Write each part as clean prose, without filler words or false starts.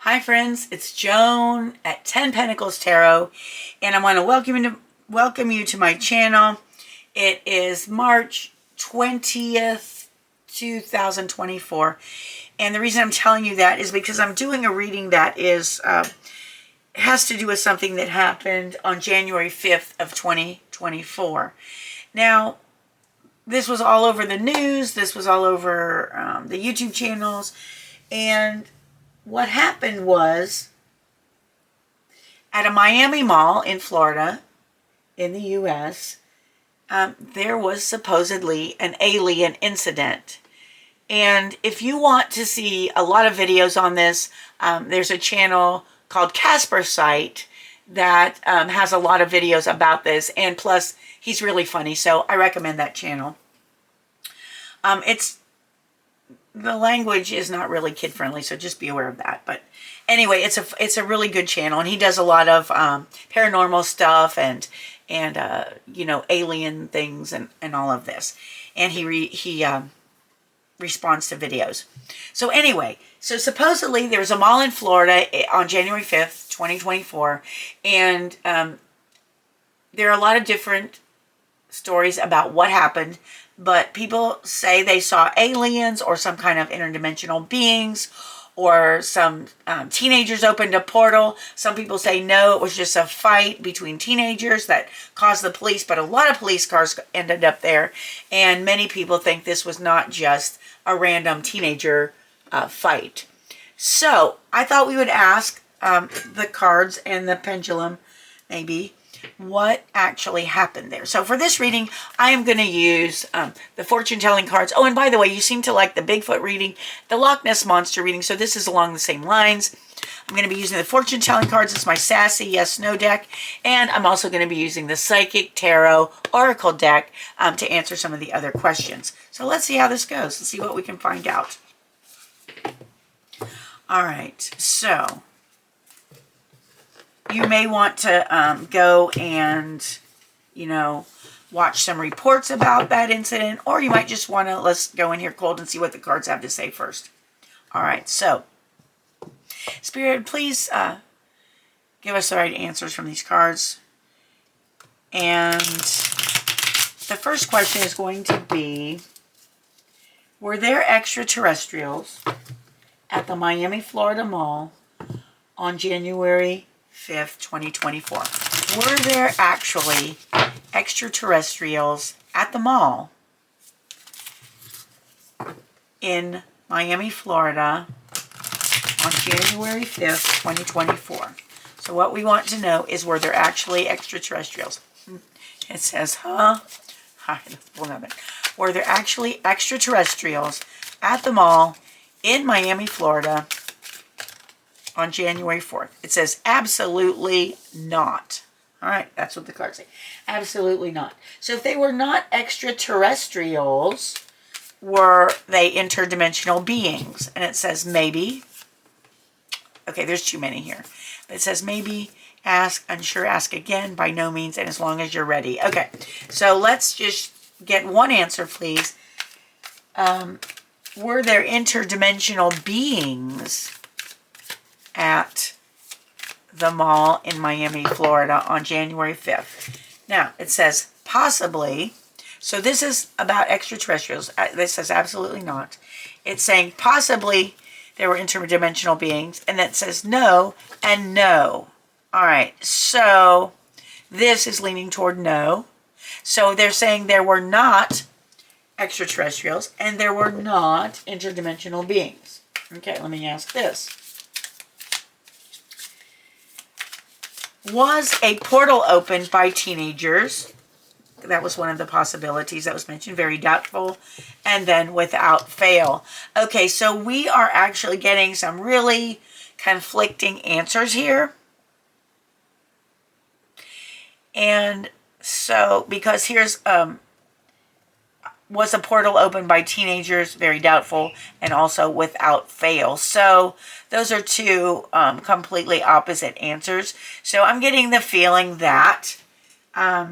Hi friends, it's Joan at 10 Pentacles Tarot, and I want to welcome you to my channel. It is March 20th, 2024, and the reason I'm telling you that is because I'm doing a reading that is has to do with something that happened on January 5th of 2024. Now, this was all over the news, this was all over the YouTube channels, and what happened was, at a Miami mall in Florida, in the U.S., there was supposedly an alien incident. And if you want to see a lot of videos on this, there's a channel called Casper Site that has a lot of videos about this. And plus, he's really funny, so I recommend that channel. The language is not really kid friendly, so just be aware of that. But anyway, it's a really good channel, and he does a lot of paranormal stuff and you know, alien things and all of this. And he responds to videos. So anyway, so supposedly there was a mall in Florida on January 5th, 2024, and there are a lot of different stories about what happened. But people say they saw aliens or some kind of interdimensional beings, or some teenagers opened a portal. Some people say no, it was just a fight between teenagers that caused the police, but a lot of police cars ended up there. And many people think this was not just a random teenager fight. So I thought we would ask the cards and the pendulum, maybe, what actually happened there. So for this reading, I am going to use the fortune-telling cards. Oh, and by the way, you seem to like the Bigfoot reading, the Loch Ness Monster reading, so this is along the same lines. I'm going to be using the fortune-telling cards. It's my Sassy Yes No deck, and I'm also going to be using the Psychic Tarot Oracle deck to answer some of the other questions. So let's see how this goes. Let's see what we can find out. All right, so you may want to go and, you know, watch some reports about that incident, or you might just want to, let's go in here cold and see what the cards have to say first. All right, so, Spirit, please give us the right answers from these cards. And the first question is going to be, were there extraterrestrials at the Miami, Florida Mall on January 5th, 2024. Were there actually extraterrestrials at the mall in Miami, Florida on January 5th, 2024? So what we want to know is, were there actually extraterrestrials? It says, huh? All right, let's pull another. Were there actually extraterrestrials at the mall in Miami, Florida on January 4th. It says absolutely not. All right, that's what the cards say. Absolutely not. So if they were not extraterrestrials, were they interdimensional beings? And it says maybe. Okay, there's too many here. But it says maybe, ask, unsure, ask again, by no means, and as long as you're ready. Okay, so let's just get one answer, please. Were there interdimensional beings at the mall in Miami, Florida on January 5th. Now, it says possibly. So this is about extraterrestrials. This says absolutely not. It's saying possibly there were interdimensional beings. And that says no and no. All right. So this is leaning toward no. So they're saying there were not extraterrestrials and there were not interdimensional beings. Okay, let me ask this. Was a portal opened by teenagers? That was one of the possibilities that was mentioned. Very doubtful. And then without fail. Okay, so we are actually getting some really conflicting answers here. And so, because here's, was a portal opened by teenagers? Very doubtful. And also without fail. So those are two completely opposite answers. So I'm getting the feeling that that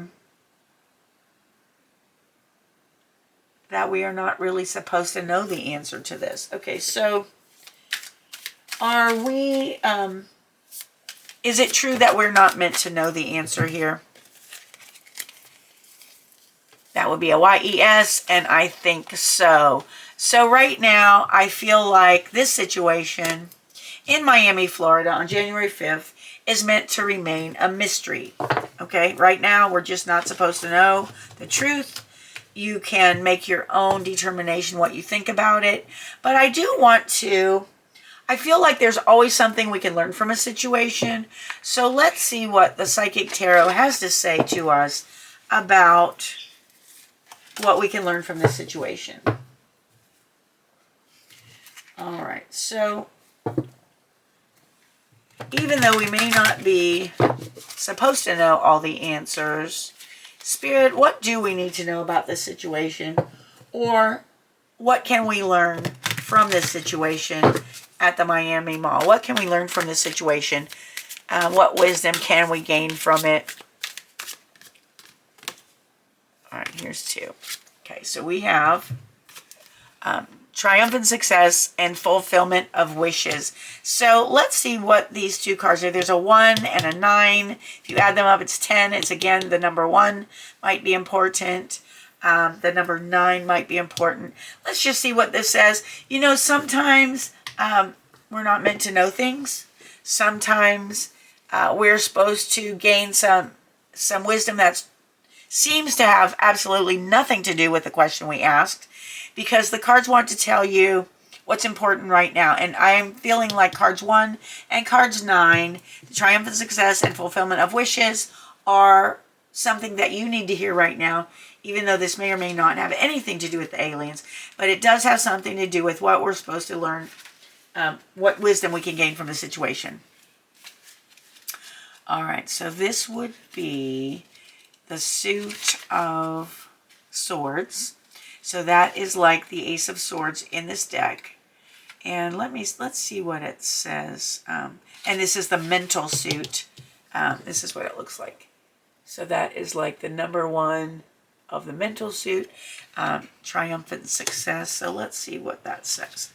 we are not really supposed to know the answer to this. Okay, so Are we, is it true that we're not meant to know the answer here? That would be a YES, and I think so. So right now, I feel like this situation in Miami, Florida on January 5th is meant to remain a mystery. Okay, right now, we're just not supposed to know the truth. You can make your own determination what you think about it. But I do want to, I feel like there's always something we can learn from a situation. So let's see what the Psychic Tarot has to say to us about what we can learn from this situation. All right, so even though we may not be supposed to know all the answers, Spirit, what do we need to know about this situation? Or what can we learn from this situation at the Miami Mall? What can we learn from this situation? What wisdom can we gain from it? All right, here's 2. Okay, so we have triumphant success and fulfillment of wishes. So let's see what these 2 cards are. There's a 1 and a 9. If you add them up, it's 10. It's again, the number 1 might be important. The number 9 might be important. Let's just see what this says. You know, sometimes we're not meant to know things. Sometimes we're supposed to gain some wisdom that seems to have absolutely nothing to do with the question we asked, because the cards want to tell you what's important right now. And I'm feeling like cards 1 and cards 9, the triumphant success and fulfillment of wishes, are something that you need to hear right now, even though this may or may not have anything to do with the aliens. But it does have something to do with what we're supposed to learn, what wisdom we can gain from the situation. All right, so this would be the suit of swords. So that is like the Ace of Swords in this deck. And let's see what it says. And this is the mental suit. This is what it looks like. So that is like the number 1 of the mental suit. Triumphant success. So let's see what that says.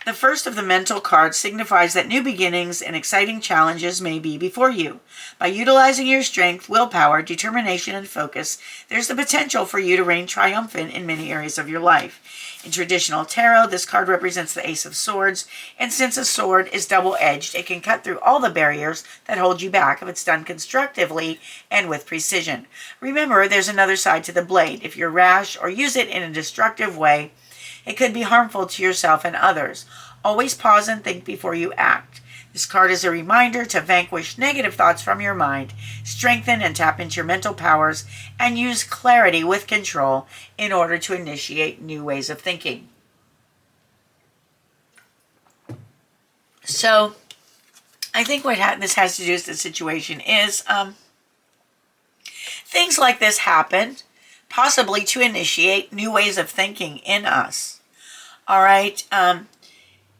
The first of the mental cards signifies that new beginnings and exciting challenges may be before you. By utilizing your strength, willpower, determination, and focus, there's the potential for you to reign triumphant in many areas of your life. In traditional tarot, this card represents the Ace of Swords, and since a sword is double-edged, it can cut through all the barriers that hold you back if it's done constructively and with precision. Remember, there's another side to the blade. If you're rash or use it in a destructive way, it could be harmful to yourself and others. Always pause and think before you act. This card is a reminder to vanquish negative thoughts from your mind, strengthen and tap into your mental powers, and use clarity with control in order to initiate new ways of thinking. So, I think what this has to do with the situation is things like this happen, possibly to initiate new ways of thinking in us. All right.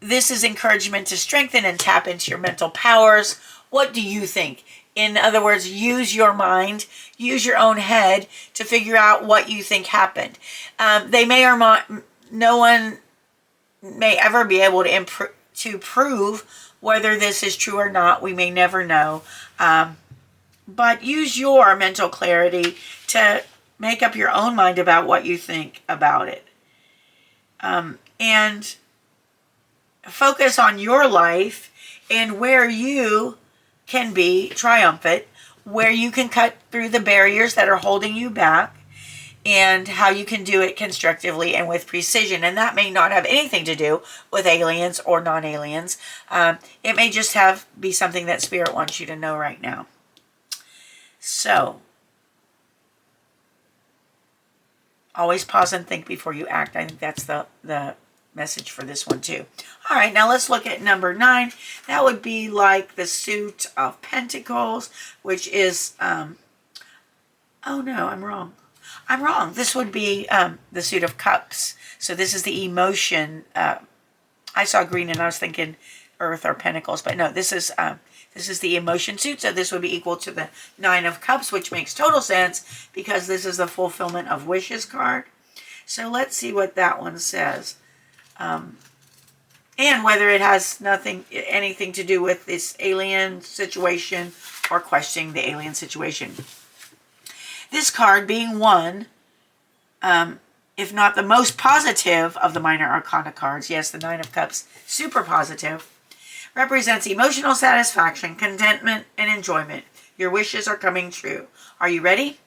This is encouragement to strengthen and tap into your mental powers. What do you think? In other words, use your mind, use your own head to figure out what you think happened. They may or not, no one may ever be able to prove whether this is true or not. We may never know. But use your mental clarity to make up your own mind about what you think about it. And focus on your life and where you can be triumphant, where you can cut through the barriers that are holding you back, and how you can do it constructively and with precision. And that may not have anything to do with aliens or non-aliens. It may just be something that Spirit wants you to know right now. So, always pause and think before you act. I think that's the message for this one too. All right, now let's look at number 9. That would be like the suit of pentacles, which is, oh no, I'm wrong. This would be the suit of cups. So this is the emotion. I saw green and I was thinking earth or pentacles, but no, this is the emotion suit. So this would be equal to the 9 of cups, which makes total sense because this is the fulfillment of wishes card. So let's see what that one says. And whether it has anything to do with this alien situation or questioning the alien situation. This card being one, if not the most positive of the minor arcana cards, yes, the Nine of Cups, super positive, represents emotional satisfaction, contentment, and enjoyment. Your wishes are coming true. Are you ready?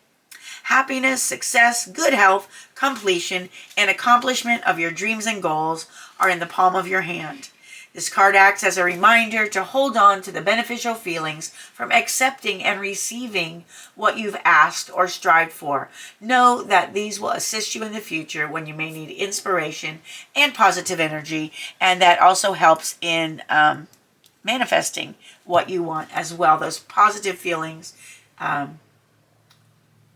Happiness, success, good health, completion, and accomplishment of your dreams and goals are in the palm of your hand. This card acts as a reminder to hold on to the beneficial feelings from accepting and receiving what you've asked or strived for. Know that these will assist you in the future when you may need inspiration and positive energy, and that also helps in manifesting what you want as well. Those positive feelings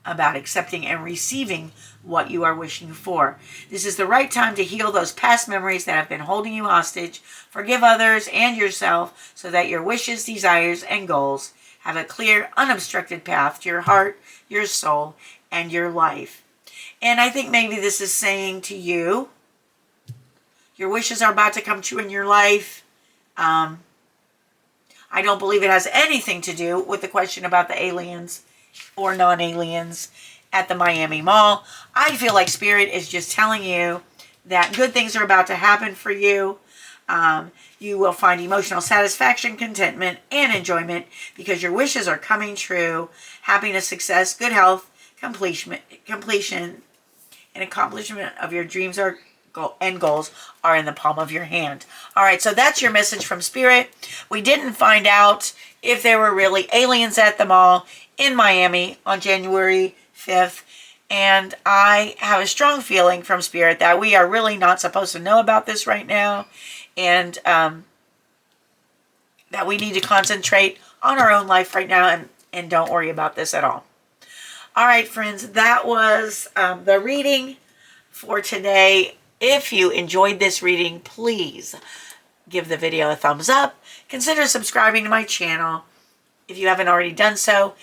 about accepting and receiving what you are wishing for. This is the right time to heal those past memories that have been holding you hostage. Forgive others and yourself so that your wishes, desires, and goals have a clear, unobstructed path to your heart, your soul, and your life. And I think maybe this is saying to you, your wishes are about to come true in your life. I don't believe it has anything to do with the question about the aliens or non-aliens at the Miami Mall. I feel like Spirit is just telling you that good things are about to happen for you. You will find emotional satisfaction, contentment, and enjoyment because your wishes are coming true. Happiness, success, good health, completion, and accomplishment of your dreams and goals are in the palm of your hand. All right, so that's your message from Spirit. We didn't find out if there were really aliens at the mall in Miami on January 5th. And I have a strong feeling from Spirit that we are really not supposed to know about this right now. And that we need to concentrate on our own life right now and don't worry about this at all. All right, friends, that was the reading for today. If you enjoyed this reading, please give the video a thumbs up. Consider subscribing to my channel if you haven't already done so.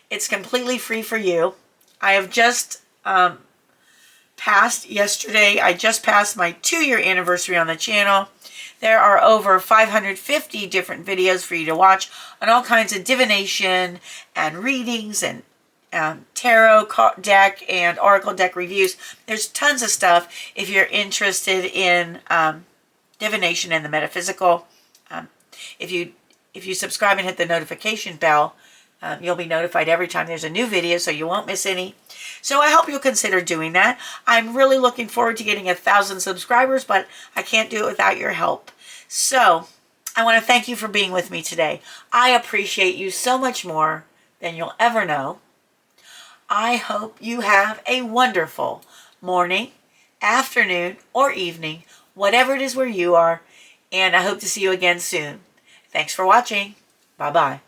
It's completely free for you. I have just passed yesterday. I just passed my 2-year anniversary on the channel. There are over 550 different videos for you to watch on all kinds of divination and readings and tarot deck and oracle deck reviews. There's tons of stuff if you're interested in divination and the metaphysical. If you subscribe and hit the notification bell, you'll be notified every time there's a new video, so you won't miss any. So I hope you'll consider doing that. I'm really looking forward to getting 1,000 subscribers, but I can't do it without your help. So I want to thank you for being with me today. I appreciate you so much more than you'll ever know. I hope you have a wonderful morning, afternoon, or evening, whatever it is where you are, and I hope to see you again soon. Thanks for watching. Bye-bye.